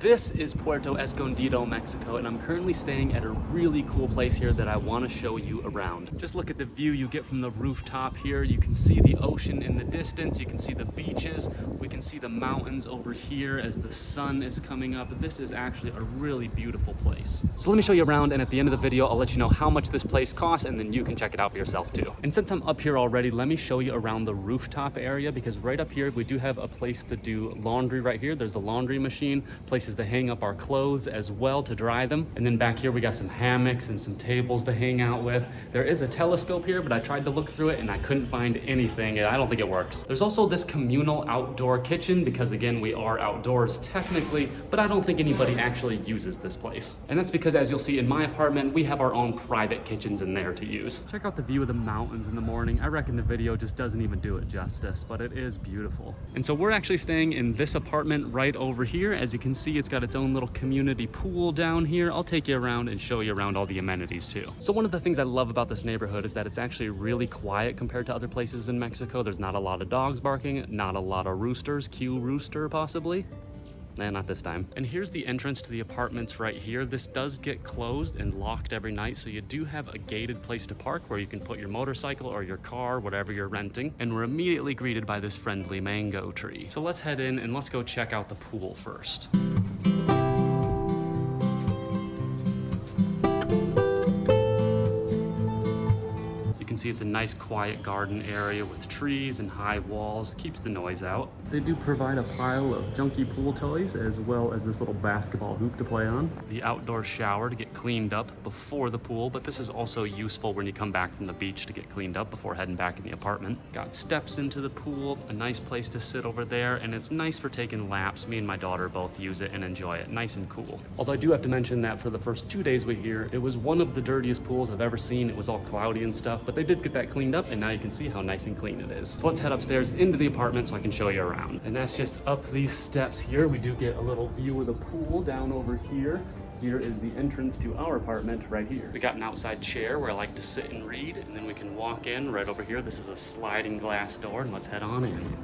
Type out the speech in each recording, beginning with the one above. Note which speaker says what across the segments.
Speaker 1: This is Puerto Escondido, Mexico, and I'm currently staying at a really cool place here that I want to show you around. Just look at the view you get from the rooftop here. You can see the ocean in the distance, you can see the beaches, we can see the mountains over here as the sun is coming up. This is actually a really beautiful place. So let me show you around, and at the end of the video, I'll let you know how much this place costs, and then you can check it out for yourself too. And since I'm up here already, let me show you around the rooftop area, because right up here, we do have a place to do laundry right here. There's the laundry machine, places to hang up our clothes as well to dry them. And then back here we got some hammocks and some tables to hang out with. There is a telescope here, but I tried to look through it and I couldn't find anything. I don't think it works. There's also this communal outdoor kitchen, because again, we are outdoors technically, but I don't think anybody actually uses this place. And that's because, as you'll see in my apartment, we have our own private kitchens in there to use. Check out the view of the mountains in the morning. I reckon the video just doesn't even do it justice, but it is beautiful. And so we're actually staying in this apartment right over here. As you can see, it's got its own little community pool down here. I'll take you around and show you around all the amenities too. So one of the things I love about this neighborhood is that it's actually really quiet compared to other places in Mexico. There's not a lot of dogs barking, not a lot of roosters, cue rooster possibly. Nah, not this time. And here's the entrance to the apartments right here. This does get closed and locked every night, so you do have a gated place to park where you can put your motorcycle or your car, whatever you're renting. And we're immediately greeted by this friendly mango tree. So let's head in and let's go check out the pool first. See, it's a nice quiet garden area with trees and high walls, keeps the noise out. They do provide a pile of junky pool toys as well as this little basketball hoop to play on. The outdoor shower to get cleaned up before the pool, but this is also useful when you come back from the beach to get cleaned up before heading back in the apartment. Got steps into the pool, a nice place to sit over there, and it's nice for taking laps. Me and my daughter both use it and enjoy it, nice and cool. Although I do have to mention that for the first 2 days we were here, it was one of the dirtiest pools I've ever seen. It was all cloudy and stuff, but they did get that cleaned up, and now you can see how nice and clean it is. So let's head upstairs into the apartment so I can show you around. And that's just up these steps here. We do get a little view of the pool down over here. Here is the entrance to our apartment right here. We got an outside chair where I like to sit and read, and then we can walk in right over here. This is a sliding glass door, and let's head on in.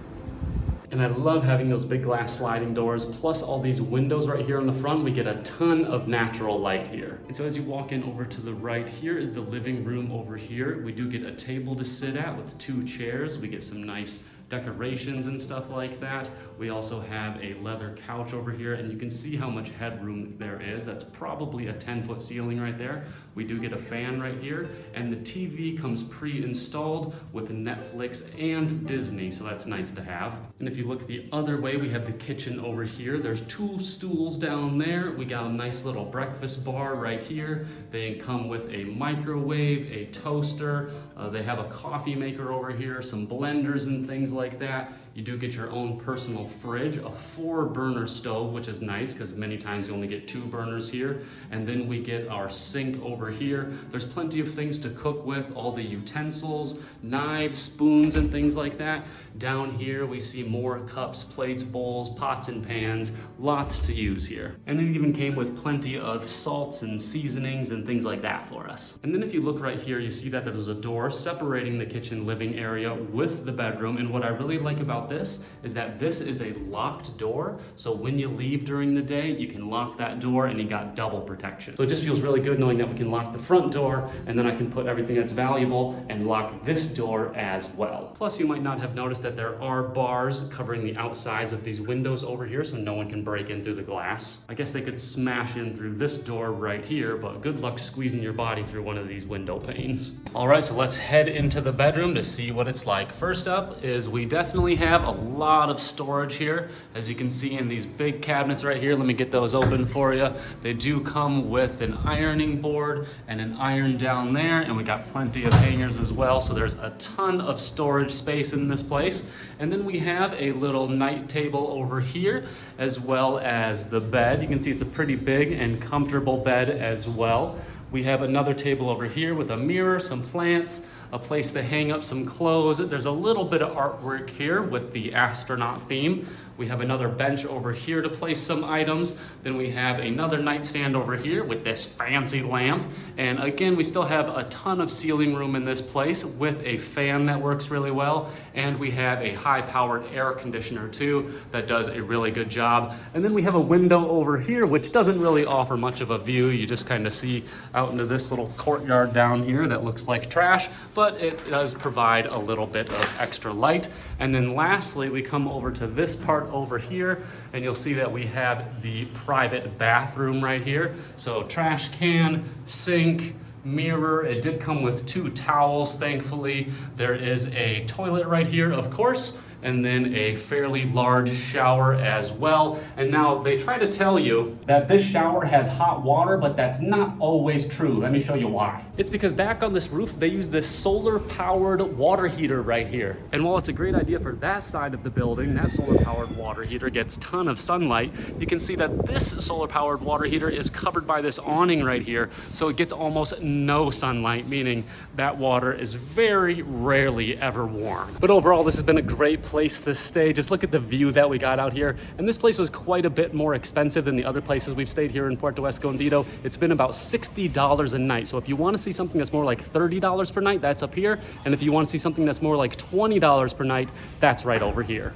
Speaker 1: And I love having those big glass sliding doors, plus all these windows right here on the front. We get a ton of natural light here. And so as you walk in over to the right, here is the living room over here. We do get a table to sit at with 2 chairs. We get some nice decorations and stuff like that. We also have a leather couch over here, and you can see how much headroom there is. That's probably a 10-foot ceiling right there. We do get a fan right here, and the TV comes pre-installed with Netflix and Disney, so that's nice to have. And if you look the other way, we have the kitchen over here. There's 2 stools down there. We got a nice little breakfast bar right here. They come with a microwave, a toaster. They have a coffee maker over here, some blenders and things like that. You do get your own personal fridge, a 4-burner stove, which is nice because many times you only get 2 burners here. And then we get our sink over here. There's plenty of things to cook with, all the utensils, knives, spoons, and things like that. Down here, we see more cups, plates, bowls, pots and pans, lots to use here. And it even came with plenty of salts and seasonings and things like that for us. And then if you look right here, you see that there's a door separating the kitchen living area with the bedroom. And what I really like about this is that this is a locked door. So when you leave during the day, you can lock that door and you got double protection. So it just feels really good knowing that we can lock the front door, and then I can put everything that's valuable and lock this door as well. Plus, you might not have noticed that there are bars covering the outsides of these windows over here so no one can break in through the glass. I guess they could smash in through this door right here, but good luck squeezing your body through one of these window panes. All right, so let's head into the bedroom to see what it's like. First up is we definitely have a lot of storage here. As you can see in these big cabinets right here, let me get those open for you. They do come with an ironing board and an iron down there, and we got plenty of hangers as well, so there's a ton of storage space in this place. And then we have a little night table over here, as well as the bed. You can see it's a pretty big and comfortable bed as well. We have another table over here with a mirror, some plants, a place to hang up some clothes. There's a little bit of artwork here with the astronaut theme. We have another bench over here to place some items. Then we have another nightstand over here with this fancy lamp. And again, we still have a ton of ceiling room in this place with a fan that works really well. And we have a high-powered air conditioner too that does a really good job. And then we have a window over here, which doesn't really offer much of a view. You just kind of see out into this little courtyard down here that looks like trash, but it does provide a little bit of extra light. And then lastly, we come over to this part over here, and you'll see that we have the private bathroom right here. So trash can, sink, mirror. It did come with 2 towels, thankfully. There is a toilet right here, of course, and then a fairly large shower as well. And now they try to tell you that this shower has hot water, but that's not always true. Let me show you why. It's because back on this roof, they use this solar powered water heater right here. And while it's a great idea for that side of the building, that solar powered water heater gets a ton of sunlight, you can see that this solar powered water heater is covered by this awning right here. So it gets almost no sunlight, meaning that water is very rarely ever warm. But overall, this has been a great place to stay. Just look at the view that we got out here. And this place was quite a bit more expensive than the other places we've stayed here in Puerto Escondido. It's been about $60 a night. So if you want to see something that's more like $30 per night, that's up here. And if you want to see something that's more like $20 per night, that's right over here.